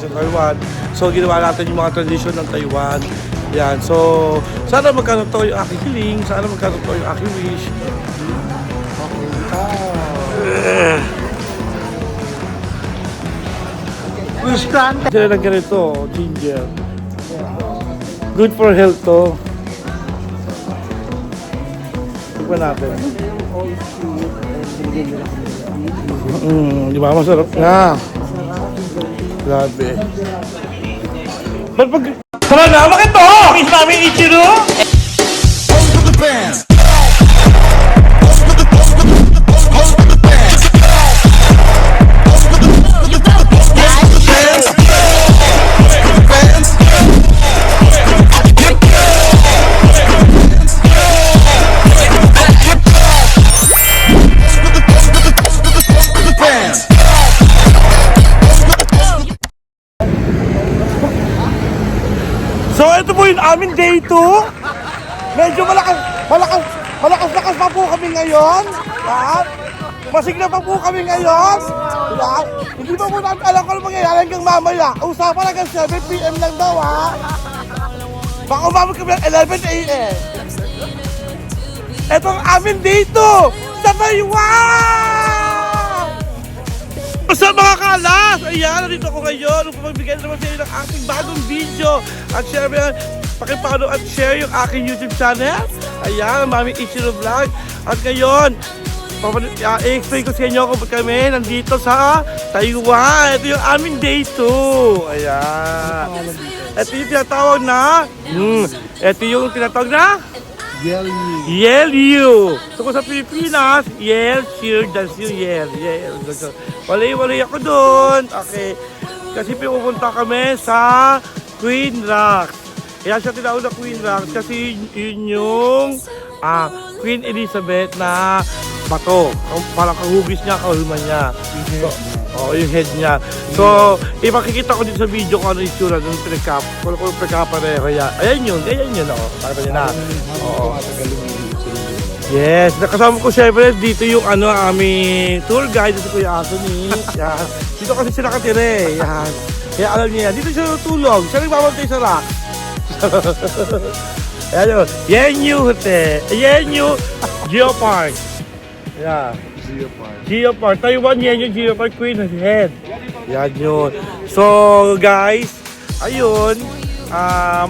sa Taiwan. So ginawa natin yung mga tradition ng Taiwan. Yan. So sana magkaroon to yung aking hiling, sana magkaroon to yung aking wish. Sila ng ganito, ginger. Good for health to. Tignan natin. Di ba? Masarap nga. Grabe. Ba't pag... Tara na! Bakit to? Kiss namin Ichiro? So ito po yung aming day 2. Medyo malakas pa po kami ngayon. Masigla pa po kami ngayon. Hindi pa po namin alam kung ano mangyayari hanggang mamaya. Usapan hanggang 7 PM lang daw ha. Baka umabot kami ng 11 AM. Ito ang aming day 2 sa Taiwan! Sa mga kalas! Ayan, nandito ako ngayon upang magbigay naman sa inyo ng aking bagong video. At syempre, pakipano at share yung aking YouTube channel. Ayan, Mami Ichiro Vlog. At ngayon, i-explain ko sa inyo kung ba't kami nandito sa Taiwan. Ito yung aming day 2. Ayan. Ito yung tinatawag na... Ito yung tinatawag na... Yelyu. So kung sa Pilipinas, Yelyu, that's yung Yel. Walay-walay ako doon. Okay. Kasi pupunta kami sa Queen Rocks. Kaya siya tinawag na Queen Rocks kasi yun yung Queen Elizabeth na bato. Parang kahugis niya, kahulman niya. Yung head niya. So, ipakikita ko din sa video kung ano yung itsura ng pinagkapareho yan. Ayan yun, Pakita niyo na. Oo. Yes, nakasama ko syempre dito yung aming tour guide dito Kuya Anthony. Yan. Dito kasi sila katire. Yan. Kaya alam niya yan. Dito siya natulog. Siya nagbabantay sa rock. Ayan yun. Yenyu Hotel. Yenyu Geopark. Yeah. Geopark. Taiwan yan yung Geopark Queen Head. Yan yun. So guys, ayun.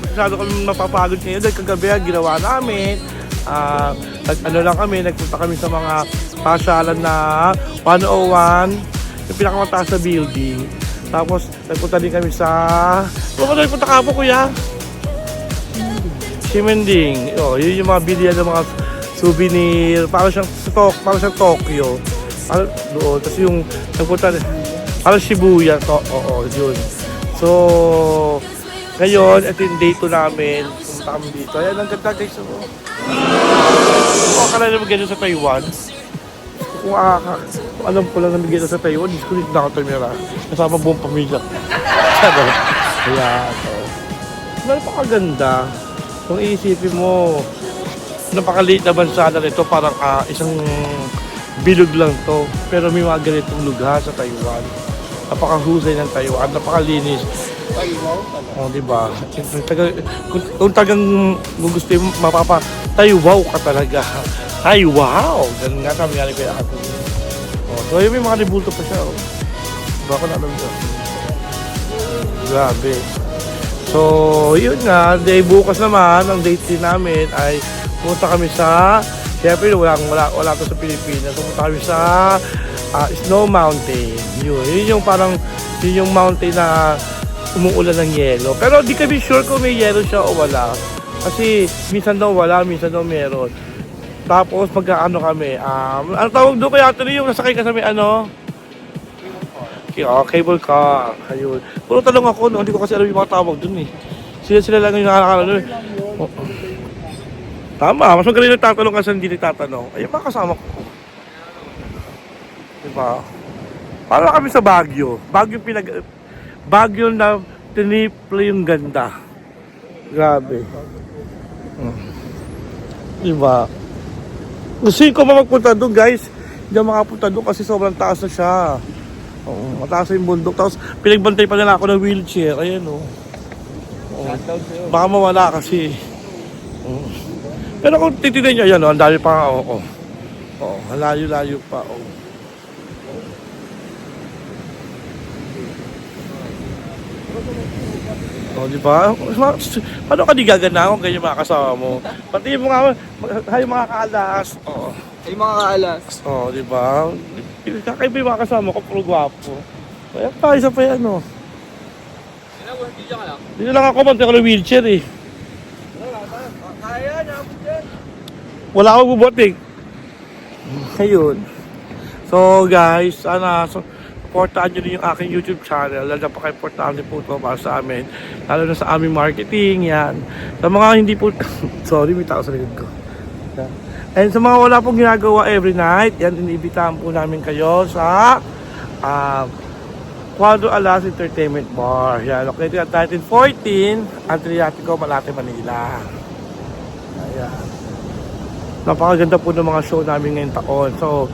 Masyado kami mapapagod ngayon dahil kagabi ginawa namin. Nagpunta kami sa mga pasyalan na 101, yung pinakamataas na building. Tapos nagpunta din kami sa... Nagpunta ka po kuya? Ximending. Yun yung mga bilihan ng mga souvenir. Parang siyang Tokyo. Doon. Tapos yung nagpunta parang Shibuya. Yun. So, ngayon, ito yung day 2 namin. Pumunta kami dito. Ayan, ang ganda guys. Akala naman ganyan sa Taiwan. Kung alam ko lang naman ganyan sa Taiwan, hindi ko rin nakatamira. Kasama buong pamilya. Ayan. Napakaganda. Kung iisipin mo, napakaliit na bansa na ito, parang isang bilog lang to. Pero may mga ganitong lugar sa Taiwan. Napakahusay ng Taiwan, napakalinis. Diba? Kung tagang gusto mo Taiwan ka talaga. Taiwan! Ganun nga kami nga kaya ako. So yun may mga ribulto pa siya. Baka na alam siya. Grabe. So yun nga, bukas naman, ang date din namin ay pumunta kami sa, syempre wala to sa Pilipinas. Pumunta kami sa Snow Mountain. Yun yung parang, yun yung mountain na umuulan ng yelo. Pero di kami sure kung may yelo siya o wala. Kasi minsan daw wala, minsan daw meron. Tapos magkaano kami, ano tawag doon kaya ito yung nasakay ka sa may cable car. Ayun. Puro tanong ako, no? Hindi ko kasi alam yung mga tawag doon eh. Sila lang yung nakakala doon. Tama, mas magaling nagtatanong kasi hindi nagtatanong. Ayun mga kasama ko. Diba? Para kami sa Baguio. Baguio na tiniple yung ganda. Grabe. Diba? Gusto ko magpunta doon guys. Hindi ako makapunta doon kasi sobrang taas na siya. Oo, mataas yung bundok. Tapos pinagbantay pa nila ako ng wheelchair. Ayan o. Baka mawala kasi. Pero kung titignan nyo, ayan o, ang dami pa nga. Oo, layo-layo pa. Di ba? Paano ka di gagana kung ganyan mga kasama mo? Pati yung mga kaalas. Yung mga kaalas. Di ba? Kakaiba yung mga kasama ko, puro gwapo. Kaya pa, isa pa yan, Dito lang ako, manti ako ng wheelchair, eh. Kaya, nabot yan. Wala akong buboting. Ayun. So, guys, supportahan nyo din yung aking YouTube channel. Napaka-importante po ito para sa amin. Lalo na sa aming marketing, yan. Sa mga hindi po... Sorry, may tao sa likod ko. And sa mga wala pong ginagawa every night, yan, inibitahan po namin kayo sa Cuadro Alas Entertainment Bar. Yan, located at 1914, Adriatico, Malate, Manila. Ayan. Napakaganda po ng mga show namin ngayong taon. So,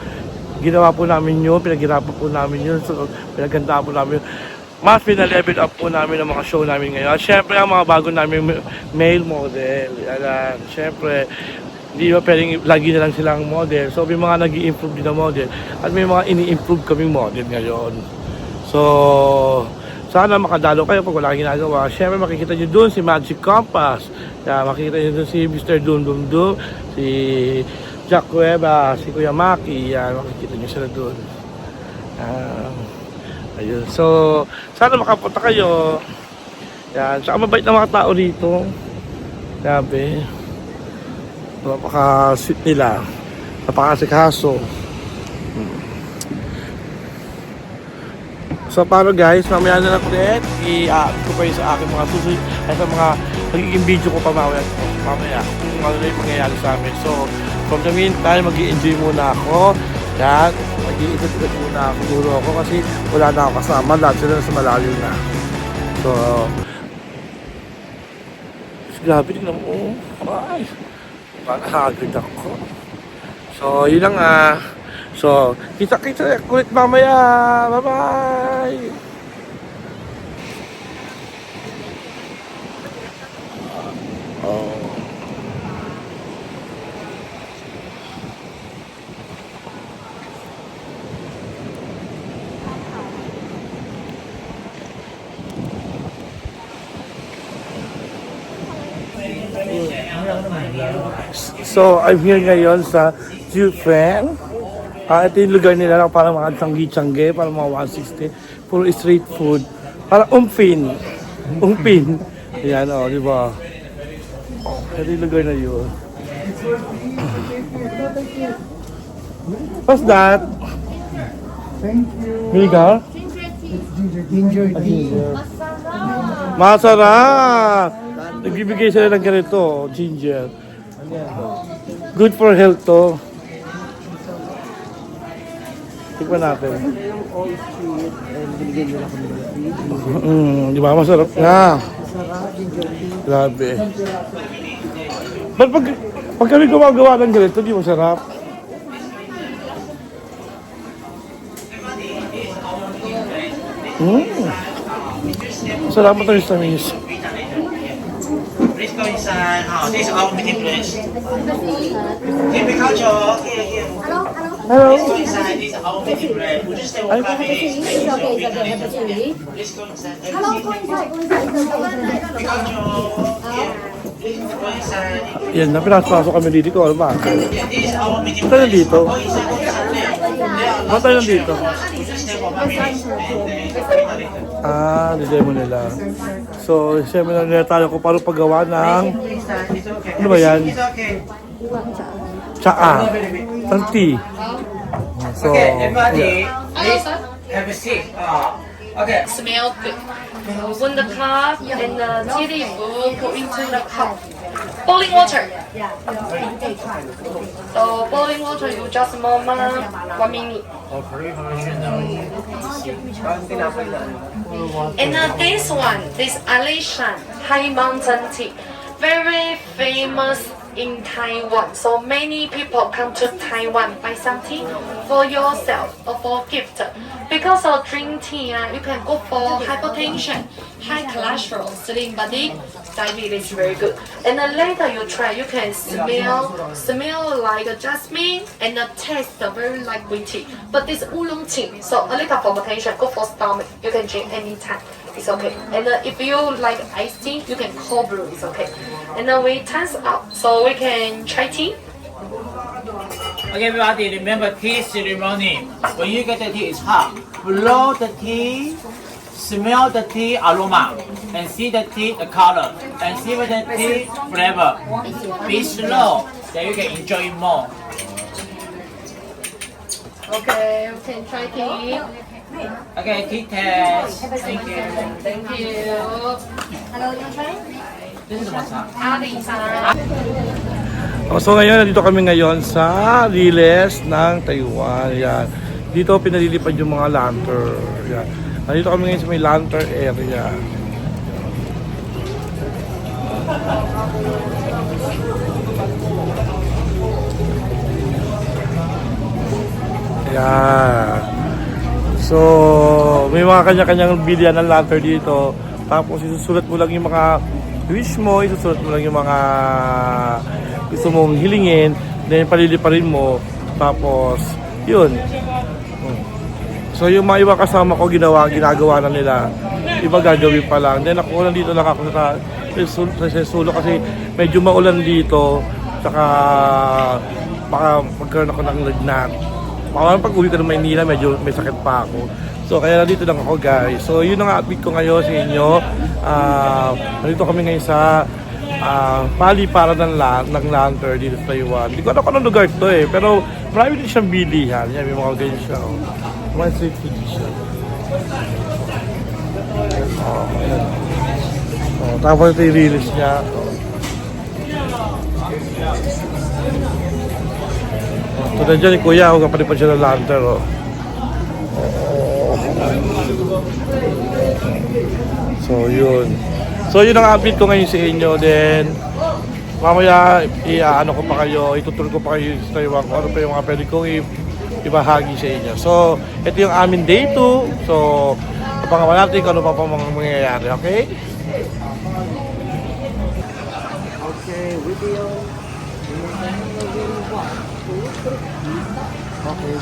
ginawa po namin yun, pinaghirapan po namin yun, so pinaganda po namin yun. Mas pinalevel up po namin ang mga show namin ngayon. Siyempre, ang mga bago namin male model. Yan, siyempre, hindi ba pwedeng lagi na lang silang model. So, may mga nag-i-improve din na model. At may mga ini-improve kaming model ngayon. So, sana makadalo kayo pag wala ginagawa. Siyempre, makikita nyo dun si Magic Compass. Yan, makikita nyo dun si Mr. Dum Dum Dum, si Jack Cueva, si Kuya Maki, yan, makikita nyo sila doon. Ayun, so, sana makapunta kayo. Yan, saka mabait na mga tao dito. Sabi, napaka-sweet nila, napaka-asikaso. So, paano guys, mamaya na lang ulit, i-upload ko pa yun sa aking mga susunod, ay sa mga magiging video ko pa mamaya, kung ano na yung mangyayari sa amin. So, from the meantime, mag-i-enjoy muna ako. Yan, mag-i-ikot-ikot muna ako, siguro ako kasi wala na ako kasama, lahat sila sa malayo na. So, grabe din naman, ay, nakakagod ako. So, yun lang So, kita-kita kulit mamaya. Bye-bye! So, I'm here ngayon sa Jufren. Ito yung lugar nila lang parang mga tanggi-tanggi, parang mga 160. Puro street food. Parang umpin. Ayan di ba? Ito yung lugar na yun. What's that? Thank you. Vinegar? Ginger tea. Masarap! Nagbibigay sila ng ganito, ginger. Good for health to. Tikman natin. Di ba? Masarap nga. Grabe. Ba't pag kami gumagawa ng ganito, di masarap? Masarap mo tayo sa minis. Please go inside. This is our meeting place. Here we go, Joe. Here. Hello. Please go inside. This is our meeting place. Would you stay one minute? Please go inside. Hello, go inside. Here we go, Joe. Here. Please go inside. Yan, napinasok kami dito. Ano ba? Yeah, this is our meeting Tayo place. dito. Go inside. Go inside. Ba't tayo nandito? Would you stay for 1 minute? Di-demo nila. So, seminar nila tayo kung paano paggawa ng... It's okay. Ano ba yan? It's okay. Tsaa. Ng tea. So, Okay, everybody, please have a seat. Okay. Smell good. When the cup and the tea leaf will go into the cup. Boiling water. So boiling water, you just moment 1 minute. And this one, this Alishan High Mountain Tea, very famous in Taiwan. So many people come to Taiwan buy some tea for yourself or for gift. Because of drink tea, you can go for hypertension, high cholesterol, slim body, diabetes very good. And then later you try, you can smell like a jasmine and the taste very like green tea. But this oolong tea, so a little for hypertension, good for stomach. You can drink anytime. It's okay. And if you like iced tea, you can cold brew. It's okay. And then we tense up, so we can try tea. Okay, everybody, remember tea ceremony. When you get the tea, it's hot. Blow the tea, smell the tea aroma, and see the tea the color, and see the tea flavor. Be slow, then you can enjoy it more. Okay, we can try tea. Okay, tea test. Thank you. Thank you. This is what's up. So ngayon, nandito kami ngayon sa Riles ng Taiwan. Yan. Dito pinalilipad yung mga lantern. Yan. Nandito kami ngayon sa may lantern area. Yan. So, may mga kanya-kanyang bilihan ng lantern dito. Tapos isusulat mo lang yung mga wish mo, isusulat mo lang yung mga gusto mong hilingin, then paliliparin mo, tapos yun. So yung mga iba kasama ko ginagawa na nila, iba gagawin pa lang. Then ako nandito lang ako sa Sesulo kasi medyo maulan dito, saka baka magkaroon ako ng lagnat. Baka pag uwi ko ng Maynila, medyo may sakit pa ako. So kaya nandito lang ako guys. So yun ang update ko ngayon sa inyo. Nandito kami ngayon sa paliparan ng lantern dito sa Taiwan. Hindi ko alam kung anong lugar to eh. Pero marami din siyang bilihan. Yan, may mga ganyan siya. Oh. Mga street food siya. Ayan. Tapos ito yung release niya. So nandiyan ni Kuya, huwag kapalipad siya ng lantern. So yun. So yun ang update ko ngayon sa inyo. Then mamaya ano ko pa kayo, ituturo ko pa kayo sa Taiwan kung ano pa yung mga pwede kong ibahagi sa inyo. So ito yung amin day 2. So abangan natin kung ano pa mga mangyayari. Okay? Okay, video. Okay,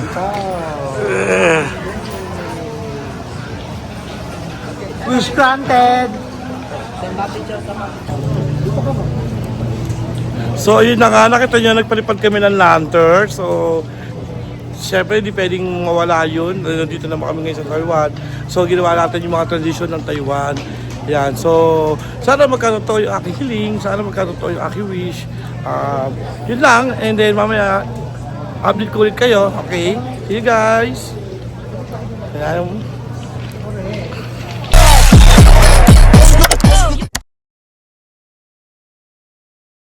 Wish granted. So yun na nga, nakita nyo, nagpalipad kami ng lantern. So syempre hindi pwedeng mawala yun. Dito naman kami ngayon sa Taiwan. So ginawa natin yung mga tradisyon ng Taiwan. Yan. So sana magkatotoo yung aking hiling, sana magkatotoo yung aking wish. Yun lang. And then mamaya update ko ulit kayo. Okay? See you guys. Ayan.